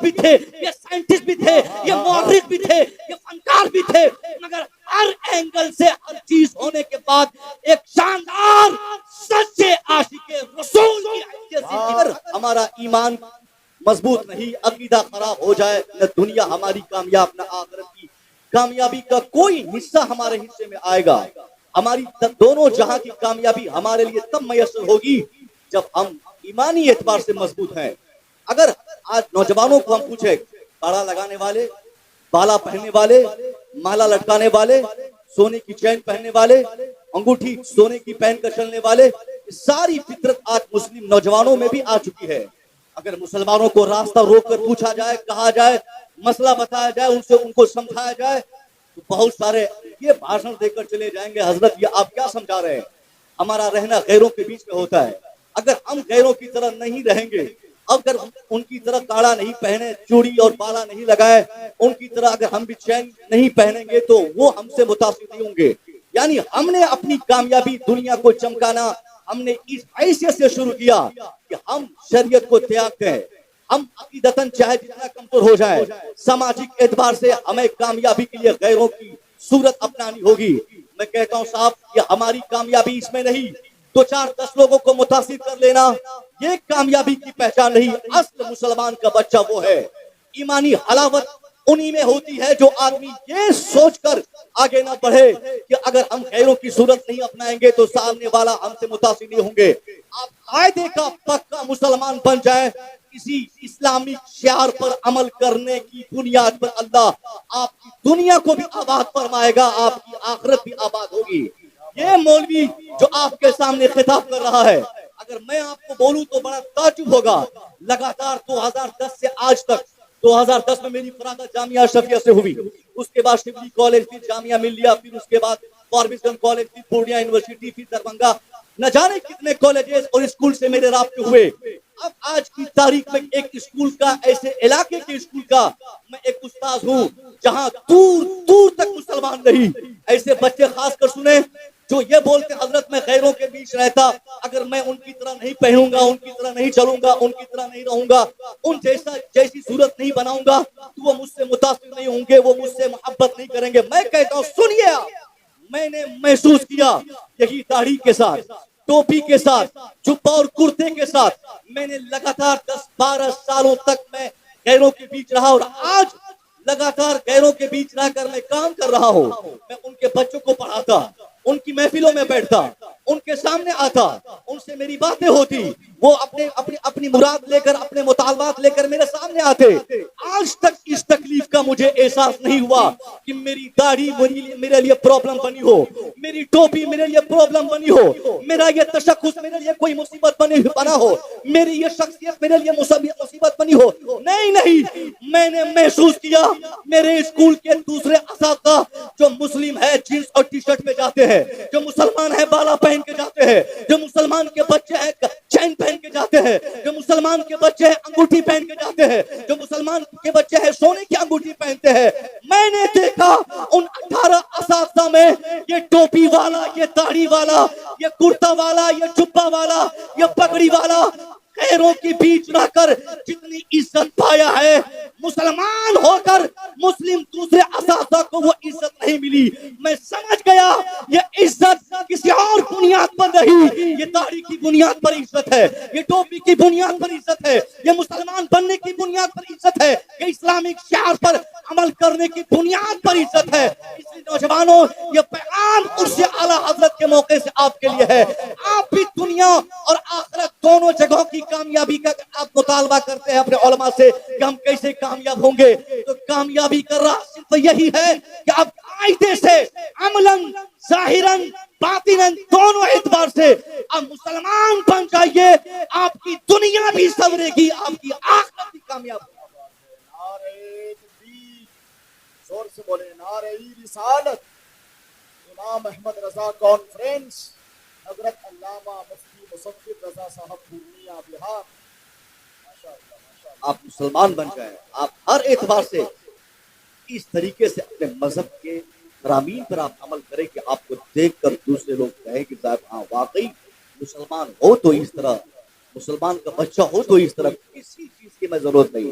بھی تھے, یہ سائنٹسٹ بھی تھے, یہ مورخ بھی تھے, یہ فنکار بھی تھے, مگر ہر اینگل سے ہر چیز ہونے کے بعد ایک شاندار سچے عاشق رسول کی حیثیت سے اگر ہمارا ایمان مضبوط نہیں, عقیدہ خراب ہو جائے, نہ دنیا ہماری کامیاب نہ آخرت کی کامیابی کا کوئی حصہ ہمارے حصے میں آئے گا. ہماری دونوں جہاں کی کامیابی ہمارے لیے تب میسر ہوگی جب ہم ایمانی اعتبار سے مضبوط ہیں. اگر آج نوجوانوں کو ہم پوچھیں, کڑا لگانے والے, بالا پہننے والے, مالا لٹکانے والے, سونے کی چین پہننے والے, انگوٹھی سونے کی پہن کر چلنے والے, ساری فطرت آج مسلم نوجوانوں میں بھی آ چکی ہے. اگر مسلمانوں کو راستہ روک کر پوچھا جائے, کہا جائے, مسئلہ بتایا جائے, ان کو سمجھایا جائے, تو بہت سارے یہ بھاشن دے کر چلے جائیں گے, حضرت یہ آپ کیا سمجھا رہے ہیں, ہمارا رہنا غیروں کے بیچ میں ہوتا ہے. اگر ہم غیروں کی طرح نہیں رہیں گے, اگر ان کی طرح کاڑا نہیں پہنے, چوڑی اور بالا نہیں لگائے, ان کی طرح اگر ہم بھی چین نہیں پہنیں گے تو وہ ہم سے متاثر نہیں ہوں گے. یعنی ہم نے اپنی کامیابی دنیا کو چمکانا ہم نے اس حیثیت سے شروع کیا کہ ہم شریعت کو تیاگتے ہیں. ہم عقیدتاً چاہے جتنا کمزور ہو جائے, سماجک اعتبار سے ہمیں کامیابی کے لیے غیروں کی صورت اپنانی ہوگی. میں کہتا ہوں صاحب, یہ ہماری کامیابی اس میں نہیں, 2-4-10 لوگوں کو متاثر کر لینا یہ کامیابی کی پہچان نہیں. اصل مسلمان کا بچہ وہ ہے, ایمانی حلاوت انہی میں ہوتی ہے جو آدمی یہ سوچ کر آگے نہ بڑھے کہ اگر ہم غیروں کی صورت نہیں اپنائیں گے تو سامنے والا ہم سے متاثر نہیں ہوں گے. آپ قاعدے کا پکا مسلمان بن جائیں, کسی اسلامی شعار پر عمل کرنے کی بنیاد پر اللہ آپ کی دنیا کو بھی آباد فرمائے گا, آپ کی آخرت بھی آباد ہوگی. یہ مولوی جو آپ کے سامنے خطاب کر رہا ہے, اگر میں آپ کو بولوں تو بڑا تعجب ہوگا. لگاتار 2010 سے آج تک, 2010 میں میری فراغت جامعہ اشرفیہ سے ہوئی, اس کے بعد شبلی کالج, پھر جامعہ ملیہ, پھر اس کے بعد فارمیشن کالج, پھر پورنیہ یونیورسٹی, پھر دربھنگا, نہ جانے کتنے کالجز اور اسکول سے میرے رابطے ہوئے. اب آج کی تاریخ میں ایک اسکول کا, ایسے علاقے کے اسکول کا میں ایک استاذ ہوں جہاں دور دور تک مسلمان نہیں. ایسے بچے خاص کر سنیں جو یہ بولتے حضرت میں غیروں کے بیچ رہتا, اگر میں ان کی طرح نہیں پہنوں گا, ان کی طرح نہیں چلوں گا, ان کی طرح نہیں رہوں گا, ان جیسی صورت نہیں بناؤں گا تو وہ مجھ سے متاثر نہیں ہوں گے, وہ مجھ سے محبت نہیں کریں گے. میں کہتا ہوں سنیے آپ, میں نے محسوس کیا یہی داڑھی کے ساتھ, ٹوپی کے ساتھ, جبہ اور کرتے کے ساتھ میں نے لگاتار 10-12 سالوں تک میں غیروں کے بیچ رہا, اور آج لگاتار غیروں کے بیچ رہ کر میں کام کر رہا ہوں. میں ان کے بچوں کو پڑھاتا, ان کی محفلوں میں بیٹھتا, ان کے سامنے آتا, ان سے میری باتیں ہوتی, وہ اپنی مراد لے کر, اپنے مطالبات لے کر میرے سامنے آتے. آج تک اس تکلیف کا مجھے احساس نہیں ہوا کہ میری داڑھی میرے لیے پرابلم بنی ہو, میری ٹوپی میرے لیے پرابلم بنی ہو, میرا یہ تشخص میرے لیے کوئی مصیبت بنا ہو, میری یہ شخصیت میرے لیے مصیبت بنی ہو. نہیں, میں نے محسوس کیا میرے اسکول کے دوسرے اساتذہ جو مسلم ہے جینس اور ٹی شرٹ میں جاتے ہیں, جو مسلمان ہے بالا پہن کے جاتے ہیں, جو مسلمان کے بچے ہیں چین پہن کے جاتے ہیں, جو مسلمان کے بچے ہیں انگوٹھی پہن کے جاتے ہیں, جو مسلمان کے بچے ہیں سونے کی انگوٹھی پہنتے ہیں. میں نے دیکھا ان 18 اساتذہ میں یہ ٹوپی والا, یہ داڑھی والا, یہ کرتا والا, یہ جبہ والا, یہ پگڑی والا غیروں کے بیچ رہ کر جتنی عزت پایا ہے, مسلمان ہو کر مسلم دوسرے اساتذہ کو وہ عزت نہیں ملی. میں سمجھ گیا یہ عزت کسی اور بنیاد پر نہیں, یہ داڑھی کی بنیاد پر عزت ہے, یہ ٹوپی کی بنیاد پر عزت ہے, یہ مسلمان بننے کی بنیاد پر عزت ہے, یہ اسلامک شعار پر عمل کرنے کی بنیاد پر عزت ہے. اس لیے نوجوانوں, یہ پیغام عرص اعلیٰ حضرت کے موقع سے آپ کے لیے ہے. آپ بھی دنیا اور آخرت دونوں جگہوں کی کامیابی کا آپ مطالبہ کرتے ہیں اپنے علماء سے کہ ہم کیسے کامیاب ہوں گے, تو کامیابی کا راہ صرف یہی ہے کہ آپ قاعدے سے عملاً, ظاہراً, باطناً دونوں اعتبار سے آپ مسلمان بن جائیے. آپ کی دنیا بھی سنورے گی, آپ کی آخرت بھی کامیاب ہوگی. نعرہ تکبیر, زور سے بولے نعرہ رسالت. امام احمد رضا کانفرنس, حضرت علامہ مفتی مصدق رضا صاحب پورنیہ بہار. آپ مسلمان بن جائیں, آپ ہر اعتبار سے اس طریقے سے اپنے مذہب کے فرامین پر آپ عمل کریں کہ آپ کو دیکھ کر دوسرے لوگ کہیں کہ صاحب ہاں واقعی مسلمان ہو تو اس طرح, مسلمان کا بچہ ہو تو اس طرح. کسی چیز کی میں ضرورت نہیں.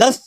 10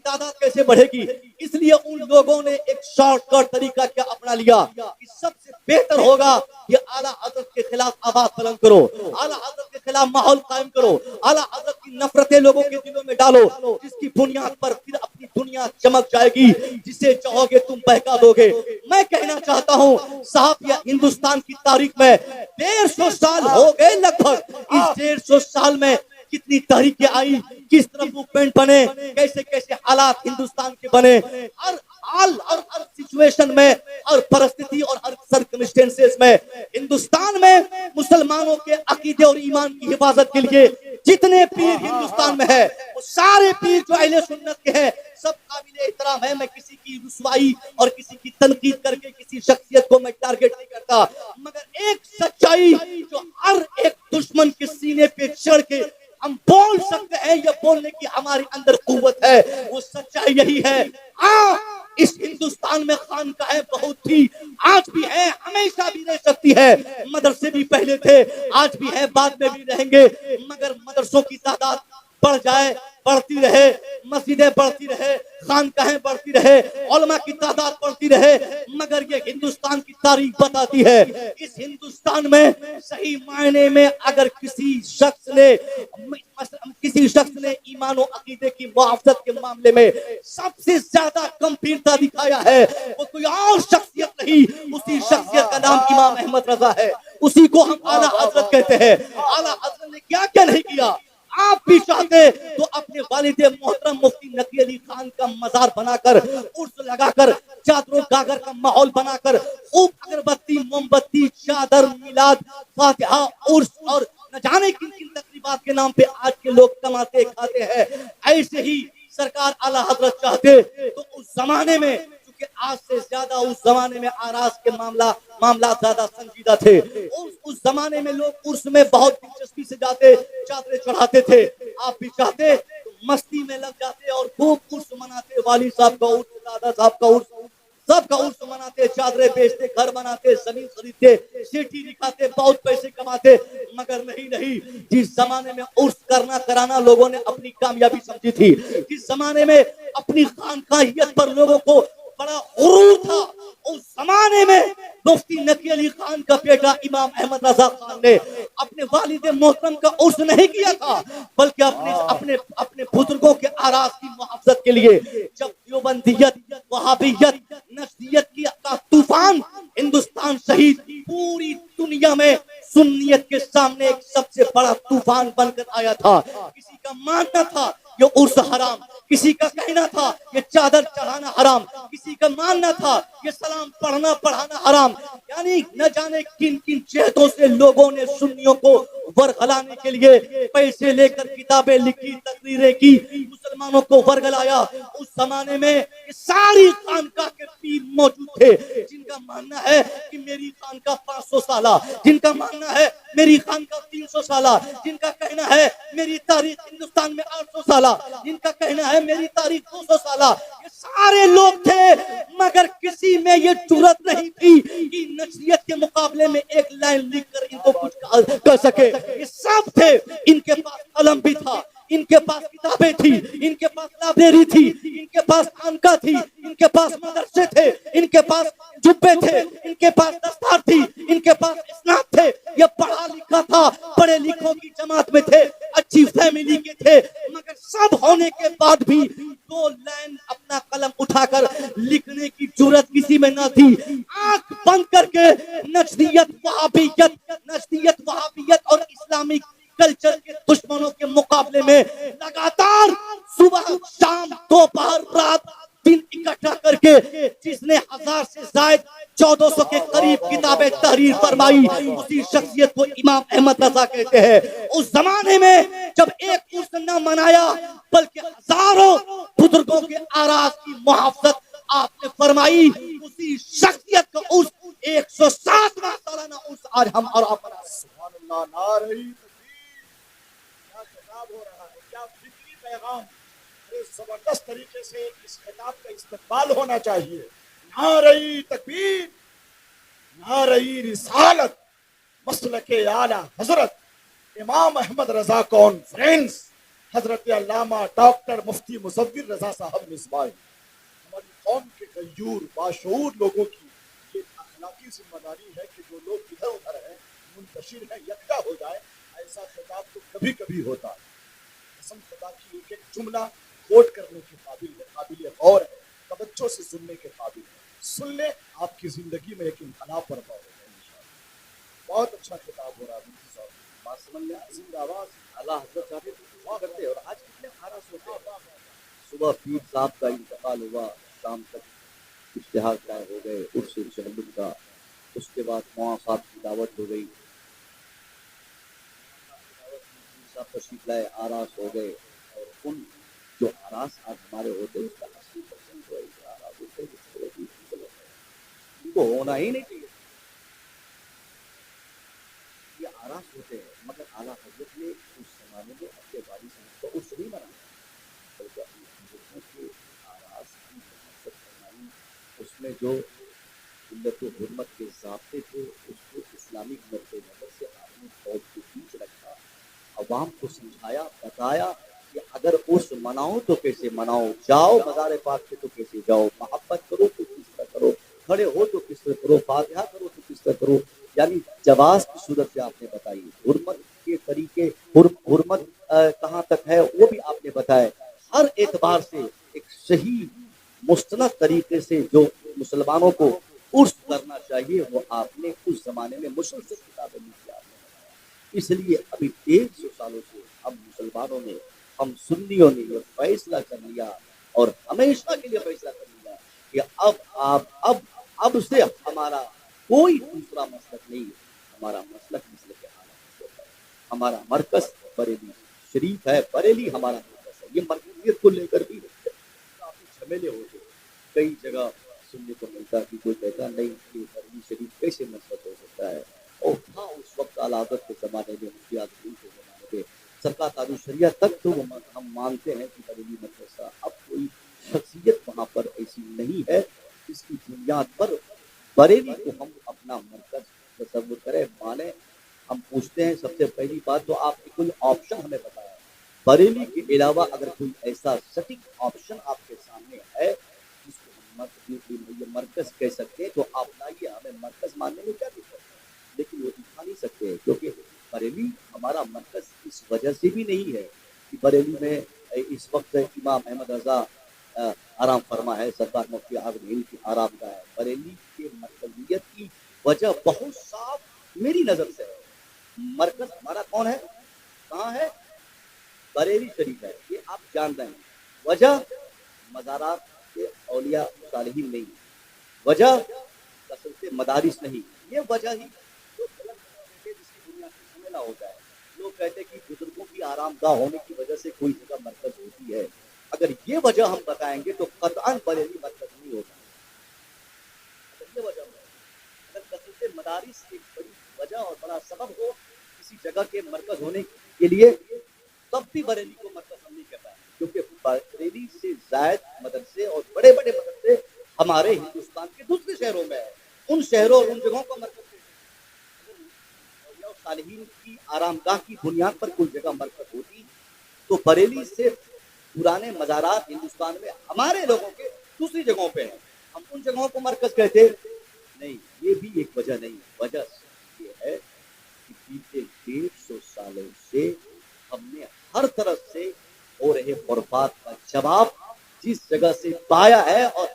کی تعداد کیسے بڑھے گی؟ اس لیے ان لوگوں نے ایک شارٹ کٹ طریقہ کیا اپنا لیا کہ سب سے بہتر ہوگا کہ اعلیٰ حضرت کے خلاف آواز بلند کرو، اعلیٰ حضرت کے خلاف ماحول قائم کرو، اعلیٰ حضرت کی نفرتیں لوگوں کے دلوں میں ڈالو، جس کی بنیاد پر پھر اپنی دنیا چمک جائے گی، جسے چاہو گے تم بہکا دو گے۔ میں کہنا چاہتا ہوں صاحب، یہ ہندوستان کی تاریخ میں 150 سال ہو گئے لگ بھگ، اس 150 سال میں کتنی تحریکیں آئی، کس طرح موومنٹ بنے، کیسے کیسے حالات ہندوستان کے بنے، ہر حال اور ہر سچویشن میں، ہر پرستتی اور ہر سرکمسٹینسز میں ہندوستان میں مسلمانوں کے عقیدے اور ایمان کی حفاظت کے لیے جتنے پیر ہندوستان میں ہے، وہ سارے پیر جو اہل سنت کے ہیں سب قابل احترام ہے۔ میں کسی کی رسوائی اور کسی کی تنقید کر کے کسی شخصیت کو میں ٹارگٹ نہیں کرتا، مگر ایک سچائی جو ہر ایک دشمن کے سینے پہ چڑھ کے ہم بول سکتے ہیں، یہ بولنے کی ہمارے اندر قوت ہے، وہ سچائی یہی ہے۔ اس ہندوستان میں خانقاہیں بہت تھی، آج بھی ہے، ہمیشہ بھی رہ سکتی ہے، مدرسے بھی پہلے تھے، آج بھی ہے، بعد میں بھی رہیں گے، مگر مدرسوں کی تعداد بڑھ جائے، بڑھتی رہے، مسجدیں بڑھتی رہے، خانقاہیں بڑھتی رہے، علماء کی تعداد بڑھتی رہے، مگر یہ ہندوستان کی تاریخ بتاتی ہے اس ہندوستان میں صحیح معنی میں اگر کسی شخص نے ایمان و عقیدے کی محافظت کے معاملے میں سب سے زیادہ گمبھیرتا دکھایا ہے، وہ کوئی اور شخصیت نہیں، اسی شخصیت کا نام امام احمد رضا ہے، اسی کو ہم اعلیٰ حضرت کہتے ہیں۔ اعلیٰ حضرت نے کیا کیا نہیں کیا؟ آپ بھی چاہتے تو اپنے والد محترم مفتی نقی علی خان کا مزار بنا کر، عرس لگا کر، چادر و گاگر کا ماحول بنا کر، خوب اگربتی، موم بتی، چادر، میلاد، فاتحہ، عرس اور نہ جانے کن کن تقریبات کے نام پہ آج کے لوگ کماتے کھاتے ہیں۔ ایسے ہی سرکار اعلیٰ حضرت چاہتے تو اس زمانے میں، چونکہ آج سے زیادہ اس زمانے میں آراز کے معاملات زیادہ سنجیدہ تھے، اس زمانے میں لوگ عرس میں بہت دلچسپی سے جاتے، چادریں چڑھاتے تھے۔ آپ بھی چاہتے تو مستی میں لگ جاتے اور خوب عرس مناتے، والد صاحب کا عرس، دادا صاحب کا عرس، سب کا عرس مناتے، چادریں بیچتے، گھر بناتے، زمین خریدتے، سیٹھی دکھاتے، بہت پیسے کماتے، مگر نہیں، جس زمانے میں عرس کرانا لوگوں نے اپنی کامیابی سمجھی تھی، جس زمانے میں اپنی خانقاہیت پر لوگوں کو بڑا غرور تھا، اس زمانے میں مفتی نقی علی خان کا بیٹا امام احمد رضا خان نے اپنے والد محترم کا عرس نہیں کیا تھا، بلکہ اپنے بزرگوں کے آراز کی محافظت کے لیے جب دیوبندیت، وہابیت، نجدیت کا طوفان ہندوستان سہیت پوری دنیا میں سنیت کے سامنے ایک سب سے بڑا طوفان بن کر آیا تھا، کسی کا ماننا تھا یہ عرس حرام، کسی کا کہنا تھا یہ چادر چڑھانا حرام، کسی کا ماننا تھا یہ سلام پڑھانا حرام، یعنی نہ جانے کن کن جہتوں سے لوگوں نے سنیوں کو ورغلانے کے لیے پیسے لے کر کتابیں لکھی، تقریریں کی، مسلمانوں کو ورگلایا۔ اس زمانے میں یہ ساری خانقاہ کے پیر موجود تھے، جن کا ماننا ہے کہ میری خانقاہ 500 سالہ، جن کا ماننا ہے میری خانقاہ 300 سالہ، جن کا کہنا ہے میری تاریخ ہندوستان میں 800 سالہ، جن کا کہنا ہے میری تاریخ 200 سالہ، یہ سارے لوگ تھے، مگر کسی میں یہ جرأت نہیں تھی کہ نجدیت کے مقابلے میں ایک لائن لکھ کر ان کو کچھ کر سکے۔ یہ سب تھے، ان کے پاس قلم بھی تھا، ان کے پاس کتابیں تھی، ان کے پاس لائبریری تھی، ان کے پاس خانقاہ تھی، ان کے پاس مدرسے تھے، ان کے پاس جبے تھے، ان کے پاس دستار تھی، ان کے پاس اسناد تھے، یہ پڑھا لکھا تھا، پڑھے لکھوں کی جماعت میں تھے، اچھی فیملی کے تھے، مگر سب ہونے کے بعد بھی دو لائن اپنا قلم اٹھا کر لکھنے کی جرأت کسی میں نہ تھی۔ آنکھ بند کر کے نجدیت، وہابیت اور اسلامی کلچر کے دشمنوں کے مقابلے میں لگاتار صبح شام دوپہر رات دن اکٹھا کر کے جس نے 1000 سے زائد 1400 کے قریب کتابیں تحریر فرمائی، اسی شخصیت کو امام احمد رضا کہتے ہیں۔ اس زمانے میں جب ایک عرس نہ منایا بلکہ ہزاروں بزرگوں کے آراز کی محافظت آپ نے فرمائی، اسی شخصیت کا عرس 107واں سالانہ عرس آج ہم اور آپ منا رہے ہیں۔ سبحان اللہ، نعرہ تکبیر، کیا خطاب ہو رہا ہے، کیا فکری پیغام، اس زبردست طریقے سے اس خطاب کا استقبال ہونا چاہیے۔ نعرہ تکبیر، نعرہ رسالت، مسلک اعلیٰ حضرت امام احمد رضا کانفرنس، حضرت علامہ ڈاکٹر مفتی مصور رضا صاحب مصباح ہماری قوم کے غیور باشعور لوگوں کی یہ اخلاقی ذمہ داری ہے کہ جو لوگ ادھر ادھر ہیں منتشر ہیں یکجا ہو جائے. ایسا خطاب تو کبھی کبھی ہوتا ہے. قسم خدا کی ایک ایک جملہ کوٹ کرنے کے قابل ہے, قابل غور ہے, توجہ سے سننے کے قابل ہے. سن لیں آپ کی زندگی میں ایک انقلاب برپا ہوگا انشاءاللہ. بہت اچھا خطاب ہو رہا ہے مفتی صاحب. بات سمجھ میں زندہ آواز اعلیٰ حضرت صاحب دعا کرتے. اور آج کتنے خاص ہوتے ہیں. صبح پیر صاحب کا انتقال ہوا, شام تک اشتہار طے ہو گئے عرس تشہد کا. اس کے بعد مولانا صاحب کی دعوت ہو گئی, صاحب تشریف لائے, آراس ہو گئے. اور ان جو آراس آج ہمارے ہوتے اس کا 80% جو ایسے آراس ہوتے ان کو ہونا ہی نہیں چاہیے. یہ آراس ہوتے ہیں, مگر اعلیٰ حضرت نے اس زمانے میں اپنے والد صاحب کو عرس نہیں بنایا, بلکہ اپنی بزرگوں کے آراس کی محبت فرمائی. اس میں جو علت و حرمت کے ضابطے تھے اس کو اسلامک نقطۂ نظر سے آپ نے فوج کے بیچ رکھا, عوام کو سمجھایا, بتایا کہ اگر عرس مناؤ تو کیسے مناؤ, جاؤ مزار پاک پہ تو کیسے جاؤ, محبت کرو تو کس طرح کرو, کھڑے ہو تو کس طرح کرو, فاتحہ کرو تو کس طرح کرو. یعنی جواز کی صورت سے آپ نے بتائی, حرمت کے طریقے, حرمت کہاں تک ہے وہ بھی آپ نے بتایا. ہر اعتبار سے ایک صحیح مستند طریقے سے جو مسلمانوں کو عرس کرنا چاہیے وہ آپ نے اس زمانے میں مسلسل کتابیں لکھی. اس لیے ابھی 150 سالوں سے ہم مسلمانوں نے, ہم سنیوں نے یہ فیصلہ کر لیا اور ہمیشہ کے لیے فیصلہ کر لیا کہ اب سے ہمارا کوئی دوسرا مسلک نہیں, ہمارا مسلک مسلک اعلیٰ ہے. ہمارا مرکز بریلی شریف ہے, بریلی ہمارا مرکز ہے. یہ مرکزیت کو لے کر بھی کافی جھمیلے ہوتے, کئی جگہ سننے کو ملتا کہ کوئی کہتا نہیں کہ بریلی شریف کیسے مسلک ہو سکتا ہے. اور ہاں اس وقت اعلیٰ حضرت کے زمانے میں مفتی اعظم کے زمانے میں سرکار تاج الشریعہ تک تو ہم مانتے ہیں کہ بریلی مدرسہ, اب کوئی شخصیت وہاں پر ایسی نہیں ہے جس کی بنیاد پر بریلی کو ہم اپنا مرکز تصور کریں, مانیں. ہم پوچھتے ہیں سب سے پہلی بات تو آپ نے کوئی آپشن ہمیں بتایا, بریلی کے علاوہ اگر کوئی ایسا سٹک آپشن آپ کے سامنے ہے جس کو ہم مرکز کہہ سکتے ہیں تو آپ لائیے, ہمیں مرکز ماننے میں کیا دقت ہے. لیکن وہ دکھا نہیں سکتے کیونکہ بریلی ہمارا مرکز اس وجہ سے بھی نہیں ہے کہ بریلی میں اس وقت امام احمد رضا آرام فرما ہے, سرکار مفتی اعظم ہند کی آرام گاہ ہے. بریلی کے مرکزیت کی وجہ بہت صاف میری نظر سے ہے. مرکز ہمارا کون ہے, کہاں ہے, بریلی شریف ہے, یہ آپ جان رہے ہیں. وجہ مزارات کے اولیاء صالحین نہیں, وجہ کثرت مدارس نہیں, یہ وجہ ہی جس کی دنیا سے جھمیلا ہوتا ہے. لوگ کہتے ہیں کہ بزرگوں کی آرام گاہ ہونے کی وجہ سے کوئی جگہ مرکز ہوتی ہے. اگر یہ وجہ ہم بتائیں گے تو قطعاً بریلی مرکز نہیں ہوگا. اگر یہ وجہ ہے, اگر کثرت مدارس ایک بڑی وجہ اور بڑا سبب ہو کسی جگہ کے مرکز ہونے کے لیے, تب بھی بریلی کو مرکز ہم نہیں کہہ پائیں, کیونکہ بریلی سے زائد مدرسے اور بڑے بڑے مدرسے ہمارے ہندوستان کے دوسرے شہروں میں ہیں. ان شہروں اور ان جگہوں کو مرکز صالحین کی آرام گاہ کی بنیاد پر کوئی جگہ مرکز ہوتی تو بریلی سے پرانے مزارات ہندوستان میں ہمارے لوگوں کے دوسری جگہوں پہ ہیں, ہم ان جگہوں کو مرکز کہتے نہیں. یہ بھی ایک وجہ نہیں, وجہ یہ ہے کہ پیچھے 150 سالوں سے ہم نے ہر طرف سے ہو رہے خرافات کا جواب جس جگہ سے پایا ہے اور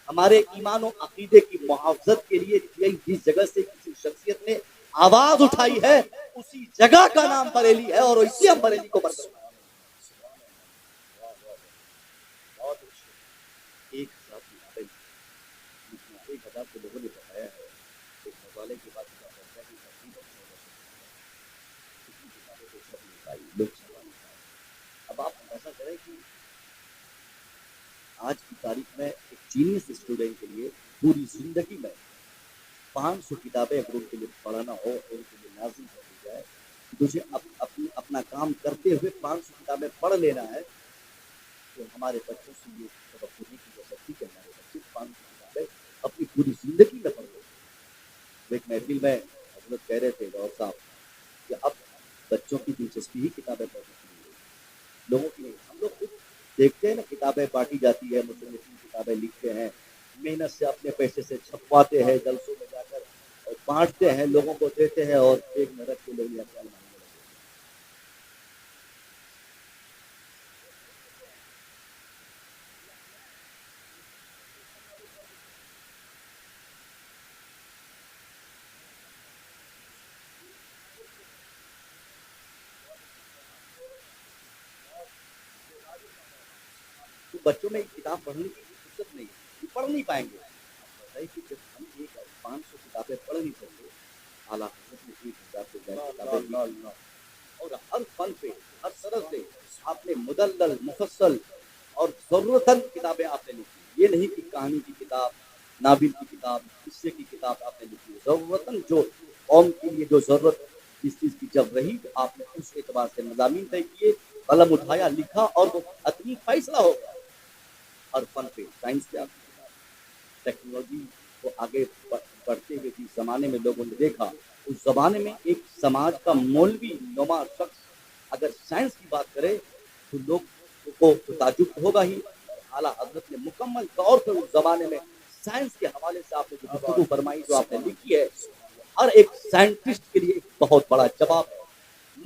ہمارے ایمان و عقیدے کی محافظت کے لیے جس جگہ سے کسی شخصیت نے آواز اٹھائی ہے اسی جگہ کا نام بریلی ہے, اور اسی ہم بریلی کو مرکز. 1000 کے لوگوں نے بتایا ہے, ایک مطالعے کے بعد اب آپ ایسا کریں کہ آج کی تاریخ میں ایک جینیس اسٹوڈنٹ کے لیے پوری زندگی میں 500 کتابیں اگر ان کے لیے پڑھانا ہو اور ان کے لیے لازم کر دی جائے, تجھے اپنا کام کرتے ہوئے 500 کتابیں پڑھ لینا ہے, تو ہمارے بچوں سے یہ توقع نہیں کی جا سکتی کہ ہمارے بچے 500 کتابیں اپنی پوری زندگی میں پڑھ لیں. ایک محفل میں حضرت کہہ رہے تھے گور صاحب کہ اب بچوں کی دلچسپی ہی کتابیں پڑھنے کی ہے. لوگوں کی نہیں. ہم لوگ خود دیکھتے ہیں نا, کتابیں بانٹی جاتی ہے, مصنفین کتابیں لکھتے ہیں, محنت سے اپنے پیسے سے چھپواتے ہیں, جلسوں میں جا کر اور بانٹتے ہیں, لوگوں کو دیتے ہیں, اور ایک میں رکھ کے لوگ یہ خیال مانگنے لگتے ہیں. تو بچوں میں کتاب پڑھنے کی فرصت نہیں ہے, پڑھ نہیں پائیں گے. کہ جب ہم 500 کتابیں پڑھ نہیں سکتے, اعلیٰ حضرت نے 1000 سے زیادہ کتابیں لکھی, اور ہر فن پہ ہر طرح سے آپ نے مدلل مفصل اور ضرورتاً کتابیں آپ نے لکھی. یہ نہیں کہ کہانی کی کتاب, ناول کی کتاب, قصے کی کتاب آپ نے لکھی. ضرورتاً جو قوم کے لیے جو ضرورت اس چیز کی جب رہی, آپ نے اس اعتبار سے مضامین طے کیے, قلم اٹھایا, لکھا, اور وہ حتمی فیصلہ ہو گیا. ہر فن پہ, سائنس پہ, ٹیکنالوجی کو آگے بڑھتے ہوئے جس زمانے میں لوگوں نے دیکھا, اس زمانے میں ایک سماج کا مولوی نما شخص اگر سائنس کی بات کرے تو لوگ کو تعجب ہوگا ہی. اعلیٰ حضرت نے مکمل طور پر اس زمانے میں سائنس کے حوالے سے آپ نے جو گفتگو فرمائی, جو آپ نے لکھی ہے, ہر ایک سائنٹسٹ کے لیے ایک بہت بڑا جواب ہے.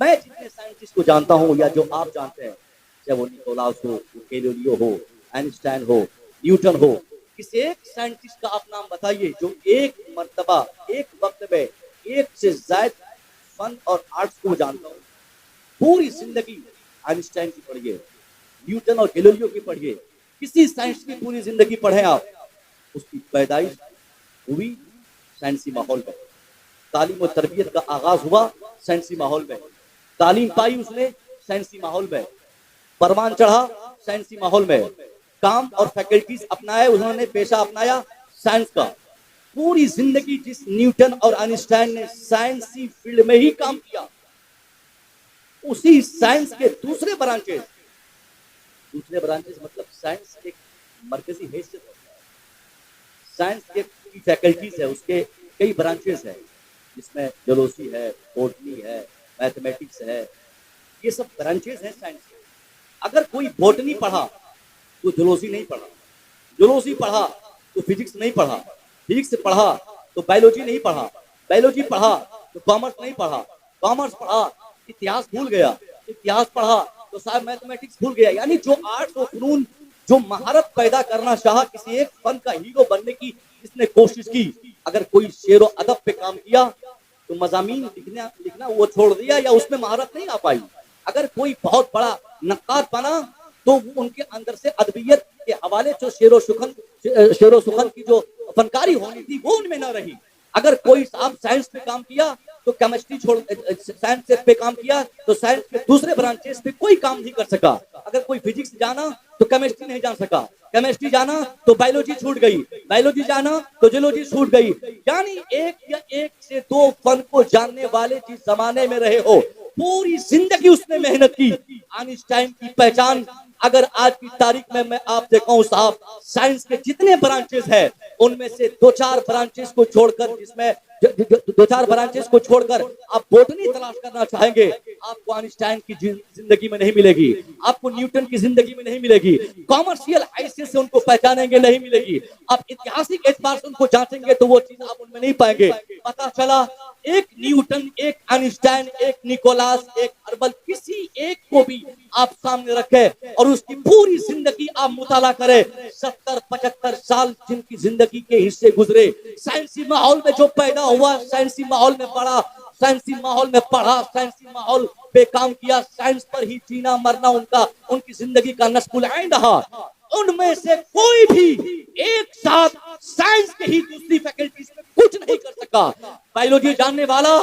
میں جتنے سائنٹسٹ کو جانتا ہوں, یا جو آپ جانتے ہیں, چاہے وہ نیکولاس ہو, گیلیلیو ہو, آئنسٹائن ہو, نیوٹن ہو, کسی ایک سائنٹسٹ کا آپ نام بتائیے جو ایک مرتبہ ایک وقت میں ایک سے زائد فن اور آرٹس کو جانتا ہوں. پوری زندگی آئنسٹائن کی پڑھیے, نیوٹن اور گیلیلیو کی پڑھیے, کسی سائنس کی پوری زندگی پڑھیں آپ. اس کی پیدائش ہوئی سائنسی ماحول میں, تعلیم و تربیت کا آغاز ہوا سائنسی ماحول میں, تعلیم پائی اس نے سائنسی ماحول میں, پروان چڑھا سائنسی ماحول میں, کام اور فیکلٹیز اپنائے, انہوں نے پیشہ اپنایا سائنس کا. پوری زندگی جس نیوٹن اور آئنسٹائن نے سائنسی فیلڈ میں ہی کام کیا, اسی سائنس کے دوسرے برانچز مطلب سائنس ایک مرکزی حیثیت ہوتا ہے. سائنس کے فیکلٹیز ہے, اس کے کئی برانچز ہیں, جس میں جیولوجی ہے, بوٹنی ہے, میتھمیٹکس ہے, یہ سب برانچز ہیں سائنس کے. اگر کوئی بوٹنی پڑھا تو جیولوجی نہیں پڑھا, جیولوجی پڑھا تو فزکس نہیں پڑھا, فزکس پڑھا تو بایولوجی نہیں پڑھا, بایولوجی پڑھا تو کامرس نہیں پڑھا, کامرس پڑھا اتہاس بھول گیا, اتہاس پڑھا تو صاحب میتھمیٹکس بھول گیا. یعنی جو آرٹس و فنون جو مہارت پیدا کرنا چاہا, کسی ایک فن کا ہیرو بننے کی جس نے کوشش کی, اگر کوئی شعر و ادب پہ کام کیا تو مضامین لکھنا وہ چھوڑ دیا, یا اس میں مہارت نہیں آ پائی. اگر کوئی بہت بڑا نقاد بنا تو وہ ان کے اندر سے ادبیت کے حوالے جو شعر و سخن کی جو فنکاری ہونی تھی وہ ان میں نہ رہی. اگر کوئی صاحب سائنس پہ کام کیا تو کیمسٹری چھوڑ, سائنس پہ کام کیا تو سائنس کے دوسرے برانچز پہ کوئی کام نہیں کر سکا. اگر کوئی فزکس جانا تو کیمسٹری نہیں جان سکا, کیمسٹری جانا تو بایولوجی چھوٹ گئی, بایولوجی جانا تو جیولوجی چھوٹ گئی. یعنی ایک یا ایک سے دو فن کو جاننے والے جس زمانے میں رہے ہو, پوری زندگی اس نے محنت کی. آئنسٹائن کی پہچان اگر آج کی تاریخ میں آپ سے کہوں صاحب, سائنس کے جتنے برانچز ہیں ان میں سے دو چار برانچز کو چھوڑ کر, جس میں دو چار برانچز کو چھوڑ کر آپ بوٹنی تلاش کرنا چاہیں گے, آپ کو آئنسٹائن کی زندگی میں نہیں ملے گی, آپ کو نیوٹن کی زندگی میں نہیں ملے گی, کامرشیل حیثیت سے ان کو پہچانیں گے نہیں ملے گی, آپ اتہاسک اعتبار سے ان کو جانچیں گے تو وہ چیز آپ ان میں نہیں پائیں گے. پتا چلا ایک نیوٹن, ایک آئنسٹائن, ایک نیکولاس, ایک ہربل, کسی ایک کو بھی آپ سامنے رکھے اور اس کی پوری زندگی آپ مطالعہ کرے, 70-75 سال جن کی زندگی کے حصے گزرے, سائنسی ماحول میں جو پیدا ہوا, سائنسی ماحول میں پڑھا, سائنسی ماحول میں پڑھا, سائنسی ماحول پہ کام کیا, سائنس پر ہی جینا مرنا ان کی زندگی کا نصب العین رہا. ان میں سے کوئی بھی ایک ساتھ سائنس کے ہی دوسری فیکلٹیز میں کچھ نہیں کر سکا. بایولوجی جاننے والا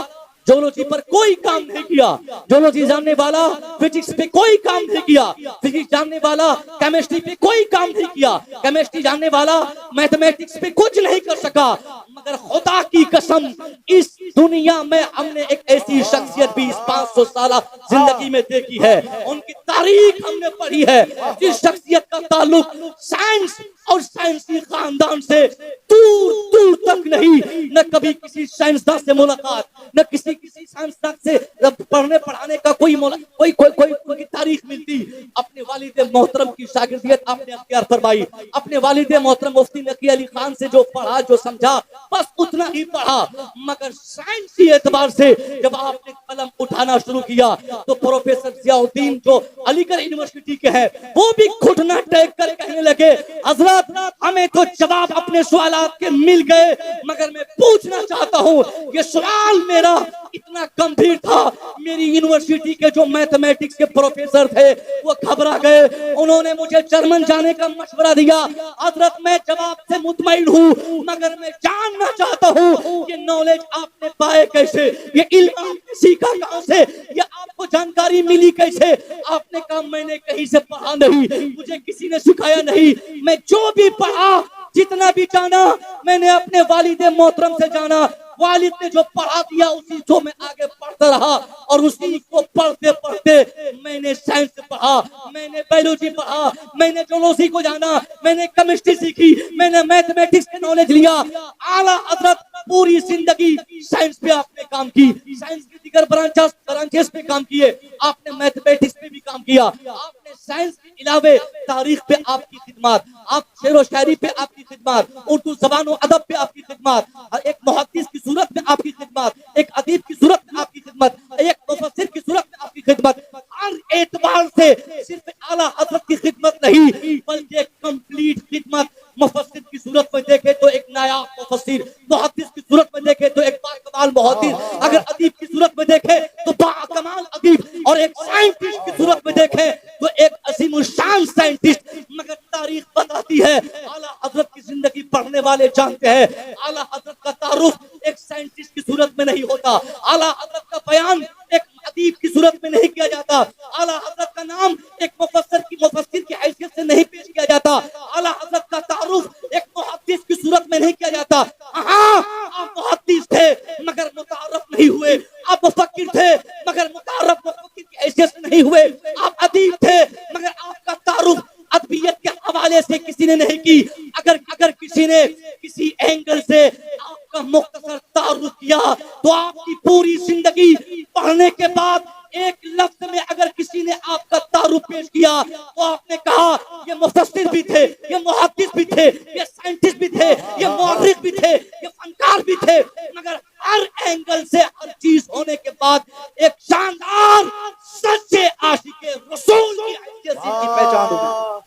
جیولوجی پر کوئی کام نہیں کیا, جیولوجی جاننے والا فزکس پہ کوئی کام نہیں کیا, فزکس جاننے والا کیمسٹری پہ کوئی کام نہیں کیا, کیمسٹری جاننے والا میتھمیٹکس پہ کچھ نہیں کر سکا. مگر خدا کی قسم اس دنیا میں ہم نے ایک ایسی شخصیت بھی اس 500 سالہ زندگی میں دیکھی ہے, ان کی تاریخ ہم نے پڑھی ہے, جس شخصیت کا تعلق سائنس اور سائنسی خاندان سے دور دور تک نہیں, نہ کبھی کسی سائنسداں سے ملاقات, نہ کسی سائنسداں سے پڑھنے پڑھانے کا کوئی تاریخ ملتی. اپنے والد محترم کی شاگردیت آپ نے اختیار فرمائی. اپنے والد محترم مفتی نقی علی خان سے جو پڑھا جو سمجھا بس اتنا ہی پڑھا. مگر سائنسی اعتبار سے جب آپ نے قلم اٹھانا شروع کیا تو پروفیسر ضیاء الدین جو علی گڑھ یونیورسٹی کے ہیں وہ بھی گھٹنا ٹیک کر کہنے لگے حضرات ہمیں تو جواب اپنے سوالات کے مل گئے مگر میں پوچھنا چاہتا ہوں یہ سوال میرا اتنا گمبھیر تھا. میری یونیورسٹی کے جو میتھمیٹکس کے پروفیسر تھے وہ گھبرا گئے. انہوں نے مجھے جرمن جانے کا مشورہ دیا. حضرت میں جواب سے مطمئن ہوں مگر میں جاننا چاہتا ہوں یہ نالج آپ نے پائے کیسے, یہ علم آپ نے سیکھا کہاں سے, یہ آپ کو جانکاری ملی کیسے. آپ نے کہا میں نے کہیں سے پڑھا نہیں, مجھے کسی نے سکھایا نہیں, میں جو بھی پڑھا جتنا بھی جانا میں نے اپنے والد محترم سے جانا. والد نے جو پڑھا دیا اسی کو میں آگے پڑھتا رہا اور اسی کو پڑھتے پڑھتے میں نے سائنس پڑھا, میں نے بایولوجی پڑھا, میں نے جیولوجی کو جانا, میں نے کیمسٹری سیکھی, میں نے میتھمیٹکس کے نالج لیا. اعلیٰ حضرت پوری زندگی سائنس پہ آپ نے کام کی, سائنس کی دیگر برانچز پہ کام کیے, آپ نے میتھمیٹکس پہ بھی کام کیا, آپ نے سائنس کے علاوہ تاریخ پہ آپ کی خدمات, آپ شعر و شاعری پہ آپ کی خدمات, اردو زبان و ادب پہ آپ کی خدمات, ایک محدث کی صورت میں آپ کی خدمات, ایک ادیب کی صورت میں آپ کی خدمت, ایک مفسر کی صورت میں آپ کی خدمت. ہر اعتبار سے صرف اعلیٰ حضرت کی خدمت نہیں بلکہ کمپلیٹ خدمت. مفسر کی صورت میں دیکھے تو ایک نایاب مفسر, محدث کی صورت میں دیکھے تو ایک باکمال محدث, اگر ادیب کی صورت میں دیکھے تو باکمال ادیب, اور ایک سائنٹسٹ کی صورت میں دیکھے تو ایک عظیم الشان سائنٹسٹ. مگر تاریخ بتاتی ہے اعلیٰ حضرت کی زندگی پڑھنے والے جانتے ہیں اعلیٰ حضرت کا تعارف ایک سائنٹسٹ کی صورت میں نہیں ہوتا, اعلیٰ حضرت کا بیان ایک ادیب کی صورت میں نہیں کیا جاتا, اعلیٰ حضرت کا نام ایک مفسر کی حیثیت سے نہیں پیش کیا جاتا, اعلیٰ حضرت کا تعارف ایک محدث کی صورت میں نہیں کیا جاتا. ہاں آپ محدث تھے مگر متعارف نہیں ہوئے, آپ مفکر تھے مگر متعارف مفکر کی حیثیت سے نہیں ہوئے, آپ ادیب تھے مگر آپ کا تعارف ادبیت کے حوالے سے کسی نے نہیں کی. اگر کسی نے کسی اینگل سے آپ کا مختصر تعارف کیا تو آپ کی پوری زندگی پڑھنے کے بعد ایک لفظ میں اگر کسی نے آپ کا تعارف پیش کیا تو آپ نے کہا یہ مفسر بھی تھے, یہ محدث بھی تھے, یہ سائنٹسٹ بھی تھے, یہ مورخ بھی تھے, یہ فنکار بھی تھے, مگر ہر اینگل سے ہر چیز ہونے کے بعد ایک شاندار سچے عاشق رسول کی حیثیت کی پہچان ہوگی.